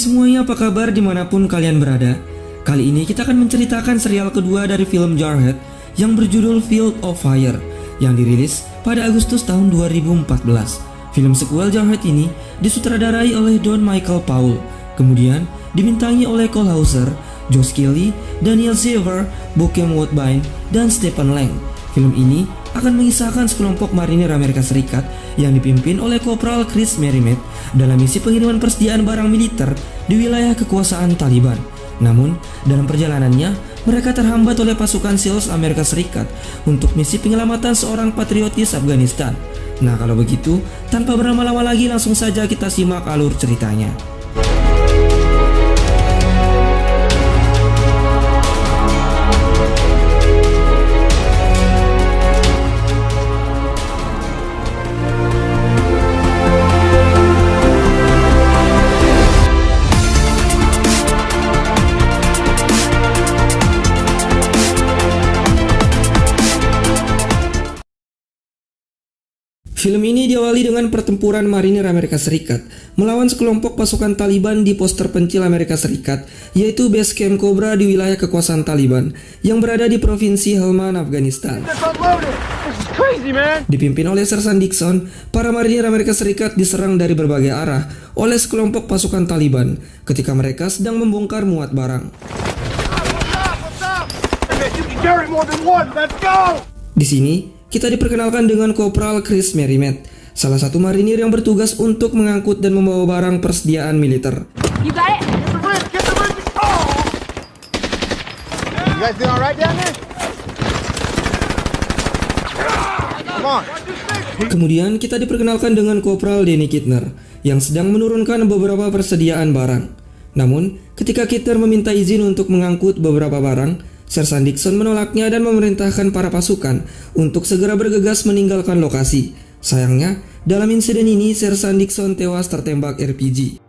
semuanya, apa kabar dimanapun kalian berada? Kali ini kita akan menceritakan serial kedua dari film Jarhead yang berjudul Field of Fire yang dirilis pada Agustus tahun 2014. Film sequel Jarhead ini disutradarai oleh Don Michael Powell, kemudian dibintangi oleh Cole Hauser, Josh Keeley, Daniel Silver, Bokeem Woodbine, dan Stephen Lang. Film ini akan mengisahkan sekelompok marinir Amerika Serikat yang dipimpin oleh Kopral Chris Merrimet dalam misi pengiriman persediaan barang militer di wilayah kekuasaan Taliban. Namun, dalam perjalanannya, mereka terhambat oleh pasukan SEALs Amerika Serikat untuk misi penyelamatan seorang patriotis Afghanistan. Nah, kalau begitu, tanpa berlama-lama lagi langsung saja kita simak alur ceritanya. Film ini diawali dengan pertempuran marinir Amerika Serikat melawan sekelompok pasukan Taliban di pos terpencil Amerika Serikat, yaitu Base Camp Cobra di wilayah kekuasaan Taliban yang berada di provinsi Helmand, Afghanistan. Dipimpin oleh Sersan Dixon, para marinir Amerika Serikat diserang dari berbagai arah oleh sekelompok pasukan Taliban ketika mereka sedang membongkar muat barang. Di sini kita diperkenalkan dengan Kopral Chris Merrimet, salah satu marinir yang bertugas untuk mengangkut dan membawa barang persediaan militer. Kemudian kita diperkenalkan dengan Kopral Danny Kidner yang sedang menurunkan beberapa persediaan barang. Namun, ketika Kidner meminta izin untuk mengangkut beberapa barang, Sersan Dixon menolaknya dan memerintahkan para pasukan untuk segera bergegas meninggalkan lokasi. Sayangnya, dalam insiden ini Sersan Dixon tewas tertembak RPG.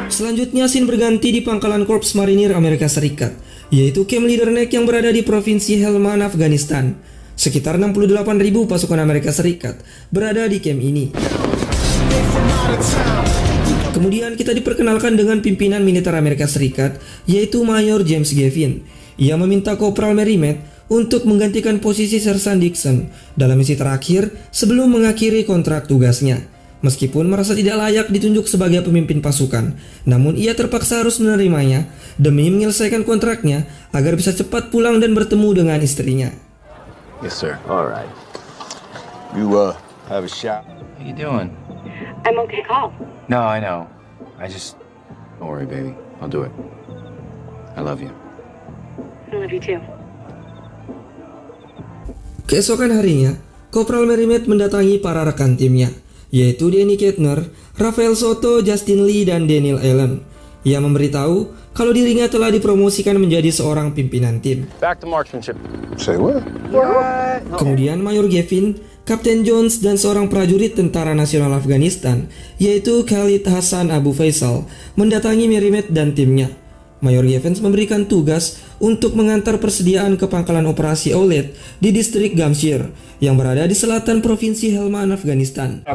Selanjutnya, scene berganti di pangkalan Korps Marinir Amerika Serikat, yaitu Camp Leader Neck yang berada di provinsi Helmand, Afghanistan. Sekitar 68.000 pasukan Amerika Serikat berada di camp ini. Kemudian kita diperkenalkan dengan pimpinan militer Amerika Serikat, yaitu Mayor James Gavin. Ia meminta Kopral Merrimet untuk menggantikan posisi Sersan Dixon dalam misi terakhir sebelum mengakhiri kontrak tugasnya. Meskipun merasa tidak layak ditunjuk sebagai pemimpin pasukan, namun ia terpaksa harus menerimanya demi menyelesaikan kontraknya agar bisa cepat pulang dan bertemu dengan istrinya. Yes, sir. All right. You have a shot. How you doing? I'm okay, Call. No, I know. Don't worry, baby. I'll do it. I love you. I love you too. Keesokan harinya, Kopral Merrimet mendatangi para rekan timnya, yaitu Danny Kidner, Rafael Soto, Justin Lee, dan Daniel Allen. Ia memberitahu kalau dirinya telah dipromosikan menjadi seorang pimpinan tim. Back to marksmanship. Say what? Kemudian Mayor Gavin, Kapten Jones, dan seorang prajurit Tentara Nasional Afghanistan, yaitu Khalid Hassan Abu Faisal, mendatangi Merrimet dan timnya. Mayor Gavin memberikan tugas untuk mengantar persediaan ke pangkalan operasi Olet di distrik Gamshir yang berada di selatan provinsi Helmand, Afghanistan.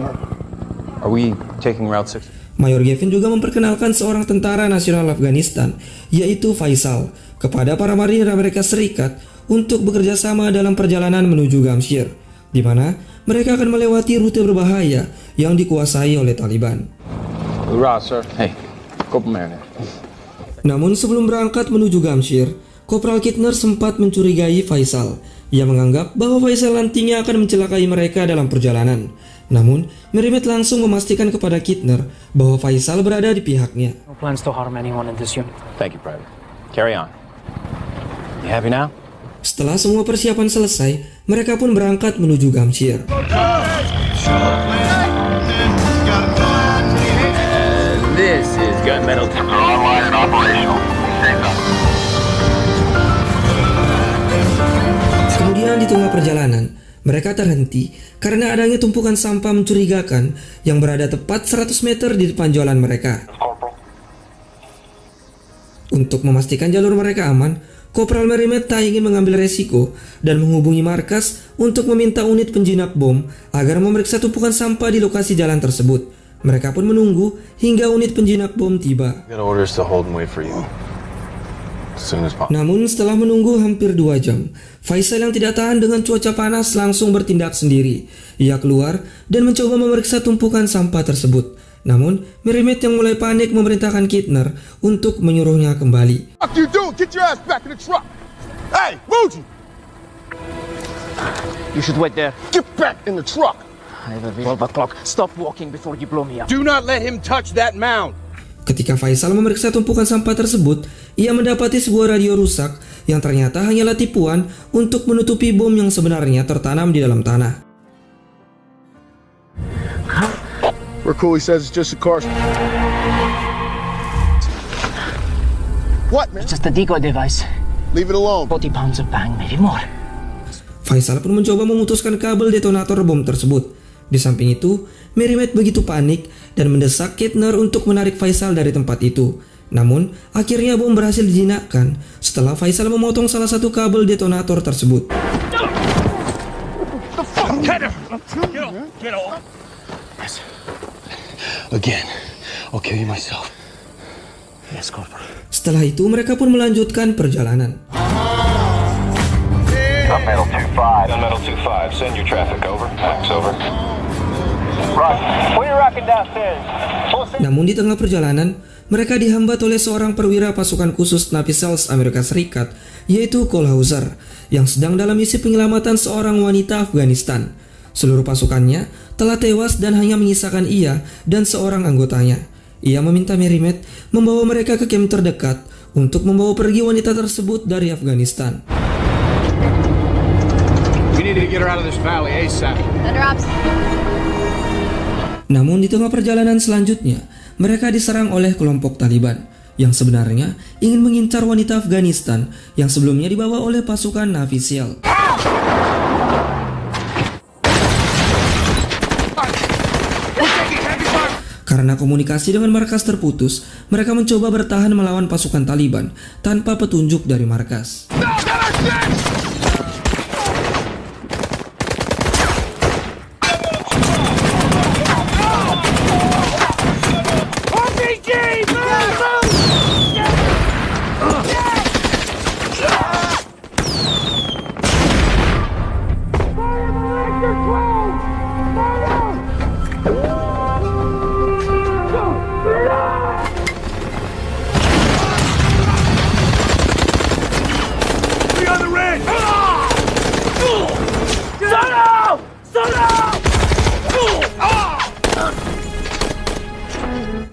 Are we taking Route 6? Mayor Gavin juga memperkenalkan seorang tentara nasional Afghanistan, yaitu Faisal, kepada para marinir Amerika Serikat untuk bekerja sama dalam perjalanan menuju Gamshir, di mana mereka akan melewati rute berbahaya yang dikuasai oleh Taliban. Hoorah, sir. Hey, Corporal Merrimet. Namun sebelum berangkat menuju Gamshir, Kopral Kidner sempat mencurigai Faisal. Ia menganggap bahwa Faisal nantinya akan mencelakai mereka dalam perjalanan. Namun, Merrimet langsung memastikan kepada Kidner bahwa Faisal berada di pihaknya. No plans to harm anyone in this unit. Thank you, Private. Carry on. You happy now? Setelah semua persiapan selesai, mereka pun berangkat menuju Gamshir. This is gunmetal. Online and operational. Kemudian di tengah perjalanan, Mereka terhenti karena adanya tumpukan sampah mencurigakan yang berada tepat 100 meter di depan jalan mereka. Untuk memastikan jalur mereka aman, Kopral Merrimet tak ingin mengambil resiko dan menghubungi markas untuk meminta unit penjinak bom agar memeriksa tumpukan sampah di lokasi jalan tersebut. Mereka pun menunggu hingga unit penjinak bom tiba. Got orders to hold and wait for you. As soon as possible. Namun setelah menunggu hampir 2 jam, Faisal yang tidak tahan dengan cuaca panas langsung bertindak sendiri. Ia keluar dan mencoba memeriksa tumpukan sampah tersebut. Namun, Merrimet yang mulai panik memerintahkan Kintner untuk menyuruhnya kembali. Fuck you doing? Get your ass back in the truck. Hey, Muji, You should wait there. get back in the truck. I have a 12 o'clock. Stop walking before you blow me up. Do not let him touch that mound. Ketika Faisal memeriksa tumpukan sampah tersebut, ia mendapati sebuah radio rusak yang ternyata hanyalah tipuan untuk menutupi bom yang sebenarnya tertanam di dalam tanah. Rakuli says it's just a car. What, man? Just a decoy device. Leave it alone. 40 pounds of bang, maybe more. Faisal pun mencoba memutuskan kabel detonator bom tersebut. Di samping itu, Merrimet begitu panik dan mendesak Kintner untuk menarik Faisal dari tempat itu. Namun, akhirnya bom berhasil dijinakkan setelah Faisal memotong salah satu kabel detonator tersebut. Again, I'll kill you myself. Yes, Corporal. Setelah itu, mereka pun melanjutkan perjalanan. Gunmetal 2-5. Gunmetal 2-5, send your traffic over. Max over. Roger. We're rocking downstairs. Namun di tengah perjalanan, mereka dihambat oleh seorang perwira pasukan khusus Navy SEALs Amerika Serikat, yaitu Cole Hauser, yang sedang dalam misi penyelamatan seorang wanita Afghanistan. Seluruh pasukannya telah tewas dan hanya menyisakan ia dan seorang anggotanya. Ia meminta Merrimet membawa mereka ke camp terdekat untuk membawa pergi wanita tersebut dari Afghanistan. We need to get her out of this valley ASAP. Namun di tengah perjalanan selanjutnya, mereka diserang oleh kelompok Taliban yang sebenarnya ingin mengincar wanita Afghanistan yang sebelumnya dibawa oleh pasukan Navy SEAL. Karena komunikasi dengan markas terputus, mereka mencoba bertahan melawan pasukan Taliban tanpa petunjuk dari markas.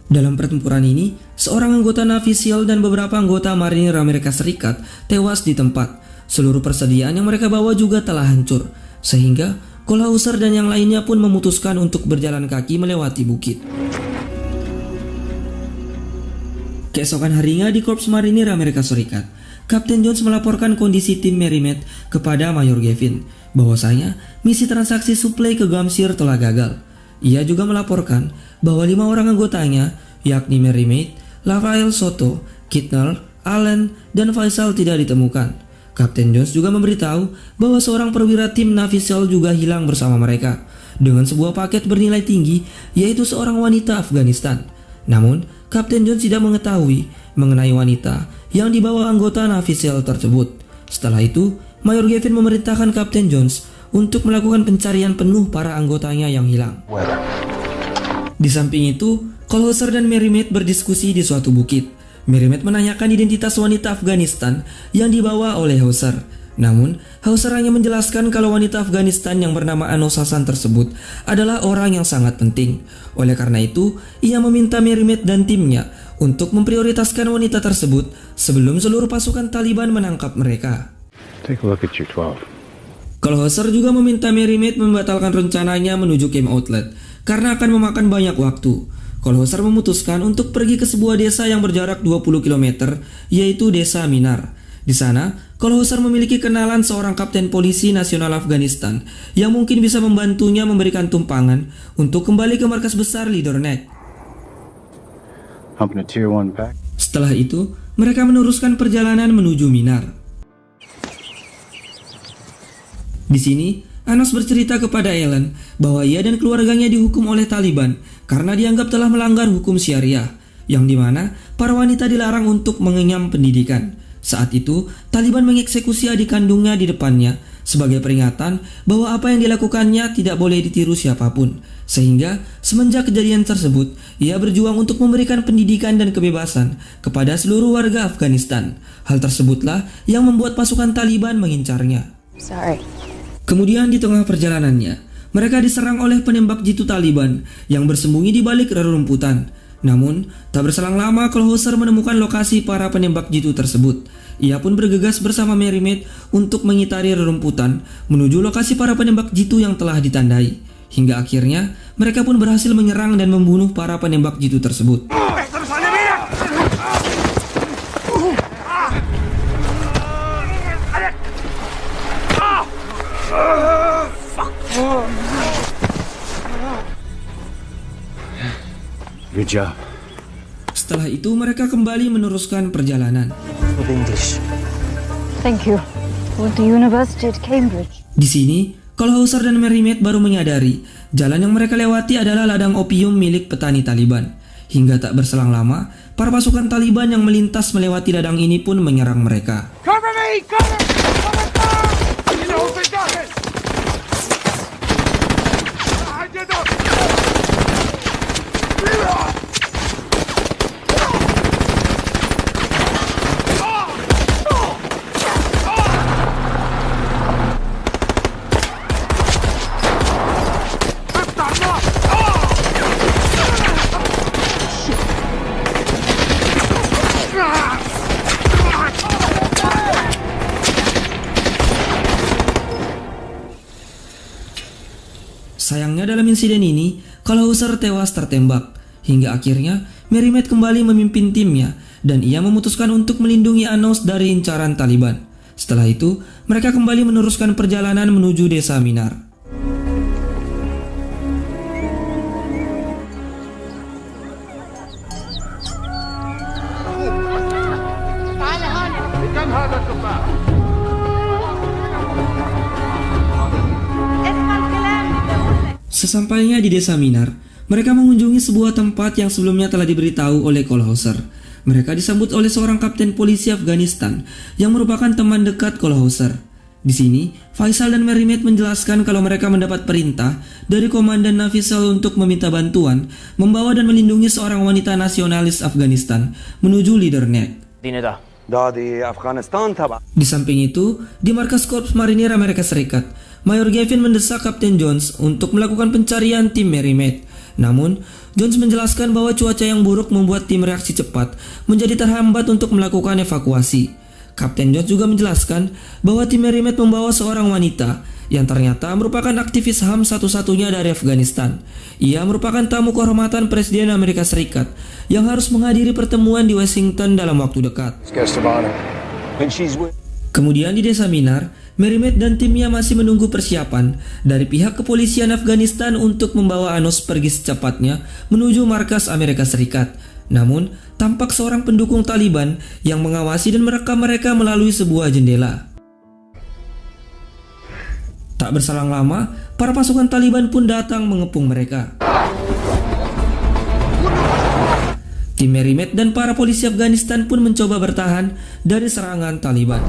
Dalam pertempuran ini, seorang anggota Navy SEAL dan beberapa anggota Marinir Amerika Serikat tewas di tempat. Seluruh persediaan yang mereka bawa juga telah hancur, sehingga Cole Hauser dan yang lainnya pun memutuskan untuk berjalan kaki melewati bukit. Keesokan harinya di Korps Marinir Amerika Serikat, Kapten Jones melaporkan kondisi tim Merrimet kepada Mayor Gavin, bahwasanya misi transaksi suplai ke Gamsir telah gagal. Ia juga melaporkan bahwa 5 orang anggotanya, yakni Merrimet, Rafael Soto, Kintner, Allen, dan Faisal tidak ditemukan. Kapten Jones juga memberitahu bahwa seorang perwira tim Navy SEAL juga hilang bersama mereka dengan sebuah paket bernilai tinggi, yaitu seorang wanita Afghanistan. Namun, Kapten Jones tidak mengetahui mengenai wanita yang dibawa anggota Navy SEAL tersebut. Setelah itu, Mayor Gavin memerintahkan Kapten Jones untuk melakukan pencarian penuh para anggotanya yang hilang. Di samping itu, Cole Hauser dan Merrimet berdiskusi di suatu bukit. Merrimet menanyakan identitas wanita Afghanistan yang dibawa oleh Hauser. Namun, Hauser hanya menjelaskan kalau wanita Afghanistan yang bernama Anos Hassan tersebut adalah orang yang sangat penting. Oleh karena itu, ia meminta Merrimet dan timnya untuk memprioritaskan wanita tersebut sebelum seluruh pasukan Taliban menangkap mereka. Take a look at your 12. Cole Hauser juga meminta Merrimet membatalkan rencananya menuju camp outlet karena akan memakan banyak waktu. Cole Hauser memutuskan untuk pergi ke sebuah desa yang berjarak 20 km, yaitu Desa Minar. Di sana, Kolhauser memiliki kenalan seorang kapten polisi nasional Afghanistan yang mungkin bisa membantunya memberikan tumpangan untuk kembali ke markas besar Leader Neck. Humping a tier 1 pack. Setelah itu, mereka meneruskan perjalanan menuju Minar. Di sini, Anos bercerita kepada Ellen bahwa ia dan keluarganya dihukum oleh Taliban karena dianggap telah melanggar hukum Syariah, yang dimana para wanita dilarang untuk mengenyam pendidikan. Saat itu, Taliban mengeksekusi adik kandungnya di depannya sebagai peringatan bahwa apa yang dilakukannya tidak boleh ditiru siapapun. Sehingga, semenjak kejadian tersebut, ia berjuang untuk memberikan pendidikan dan kebebasan kepada seluruh warga Afghanistan. Hal tersebutlah yang membuat pasukan Taliban mengincarnya. Sorry. Kemudian di tengah perjalanannya, mereka diserang oleh penembak jitu Taliban yang bersembunyi di balik rerumputan. Namun, tak berselang lama Kolhauser menemukan lokasi para penembak jitu tersebut. Ia pun bergegas bersama Mary Maid untuk mengitari rerumputan menuju lokasi para penembak jitu yang telah ditandai. Hingga akhirnya, mereka pun berhasil menyerang dan membunuh para penembak jitu tersebut. Good job. Setelah itu mereka kembali meneruskan perjalanan. With English. Thank you. Went to University at Cambridge. Di sini, Kolhauser dan Mary Maid baru menyadari jalan yang mereka lewati adalah ladang opium milik petani Taliban. Hingga tak berselang lama, para pasukan Taliban yang melintas melewati ladang ini pun menyerang mereka. Cover me! Cover! Cover fire! You know who they got it! I did not! Sayangnya dalam insiden ini, Kolhauser tewas tertembak. Hingga akhirnya, Mary Maid kembali memimpin timnya dan ia memutuskan untuk melindungi Anos dari incaran Taliban. Setelah itu, mereka kembali meneruskan perjalanan menuju desa Minar. Sesampainya di desa Minar, mereka mengunjungi sebuah tempat yang sebelumnya telah diberitahu oleh Kolhauser. Mereka disambut oleh seorang kapten polisi Afghanistan yang merupakan teman dekat Kolhauser. Di sini, Faisal dan Mary Maid menjelaskan kalau mereka mendapat perintah dari Komandan Nafisal untuk meminta bantuan membawa dan melindungi seorang wanita nasionalis Afghanistan menuju Leader Neck. Di samping itu, di markas Korps Marinir Amerika Serikat, Mayor Gavin mendesak Kapten Jones untuk melakukan pencarian tim Mary Maid. Namun, Jones menjelaskan bahwa cuaca yang buruk membuat tim reaksi cepat menjadi terhambat untuk melakukan evakuasi. Kapten Jones juga menjelaskan bahwa tim Mary Maid membawa seorang wanita yang ternyata merupakan aktivis HAM satu-satunya dari Afghanistan. Ia merupakan tamu kehormatan Presiden Amerika Serikat yang harus menghadiri pertemuan di Washington dalam waktu dekat. Kemudian di desa Minar, Mary Maid dan timnya masih menunggu persiapan dari pihak kepolisian Afghanistan untuk membawa Anos pergi secepatnya menuju markas Amerika Serikat. Namun, tampak seorang pendukung Taliban yang mengawasi dan merekam mereka melalui sebuah jendela. Tak berselang lama, para pasukan Taliban pun datang mengepung mereka. Tim Mary Maid dan para polisi Afghanistan pun mencoba bertahan dari serangan Taliban.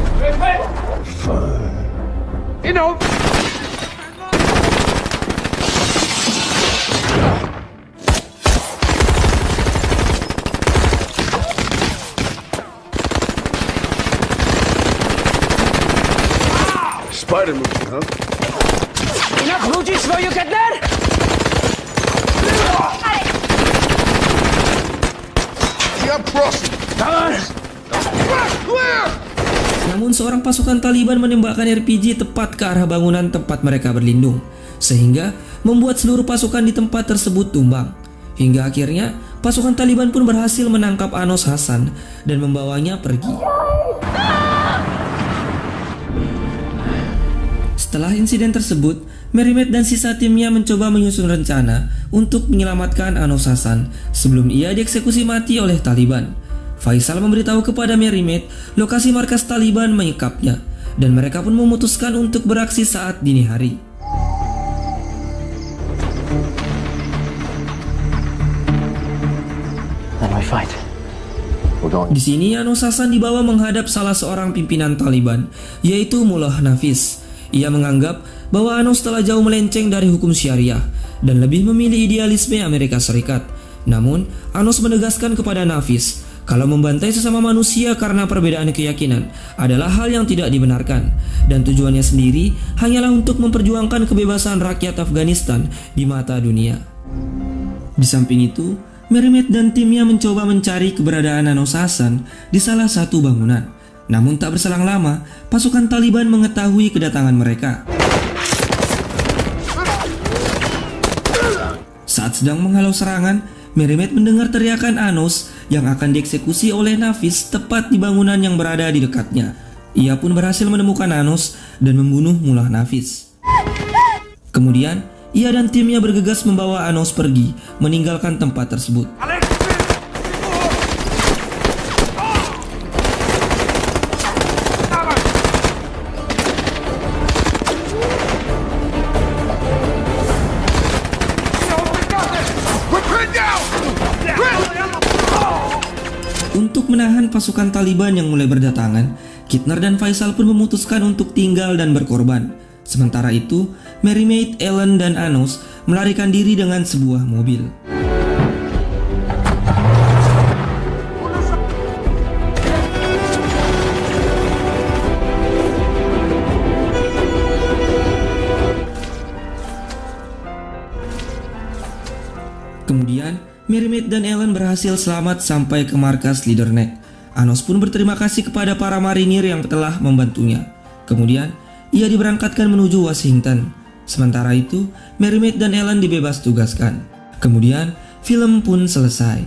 Spider movie, huh? Enough Ruji's for you get there? I'm crossing. Clear! Namun seorang pasukan Taliban menembakkan RPG tepat ke arah bangunan tempat mereka berlindung, sehingga membuat seluruh pasukan di tempat tersebut tumbang. Hingga akhirnya pasukan Taliban pun berhasil menangkap Anos Hassan dan membawanya pergi. Setelah insiden tersebut, Merrimack dan sisa timnya mencoba menyusun rencana untuk menyelamatkan Anos Hassan sebelum ia dieksekusi mati oleh Taliban. Faisal memberitahu kepada Merrimack lokasi markas Taliban menyekapnya, dan mereka pun memutuskan untuk beraksi saat dini hari. Then we fight. We're going. Di sini Anos Hassan dibawa menghadap salah seorang pimpinan Taliban, yaitu Mullah Nafis. Ia menganggap bahwa Anos telah jauh melenceng dari hukum syariah dan lebih memilih idealisme Amerika Serikat. Namun, Anos menegaskan kepada Nafis kalau membantai sesama manusia karena perbedaan keyakinan adalah hal yang tidak dibenarkan, dan tujuannya sendiri hanyalah untuk memperjuangkan kebebasan rakyat Afghanistan di mata dunia. Di samping itu, Merrimack dan timnya mencoba mencari keberadaan Anos Hassan di salah satu bangunan. Namun tak berselang lama, pasukan Taliban mengetahui kedatangan mereka. Saat sedang menghalau serangan, Merrimack mendengar teriakan Anos yang akan dieksekusi oleh Nafis tepat di bangunan yang berada di dekatnya. Ia pun berhasil menemukan Anos dan membunuh Mullah Nafis. Kemudian, ia dan timnya bergegas membawa Anos pergi, meninggalkan tempat tersebut. Untuk menahan pasukan Taliban yang mulai berdatangan, Kintner dan Faisal pun memutuskan untuk tinggal dan berkorban. Sementara itu, Merrimack, Ellen, dan Anos melarikan diri dengan sebuah mobil. Kemudian, Merrimack dan Ellen berhasil selamat sampai ke markas Leatherneck. Anos pun berterima kasih kepada para marinir yang telah membantunya. Kemudian, ia diberangkatkan menuju Washington. Sementara itu, Merrimack dan Ellen dibebas tugaskan. Kemudian, film pun selesai.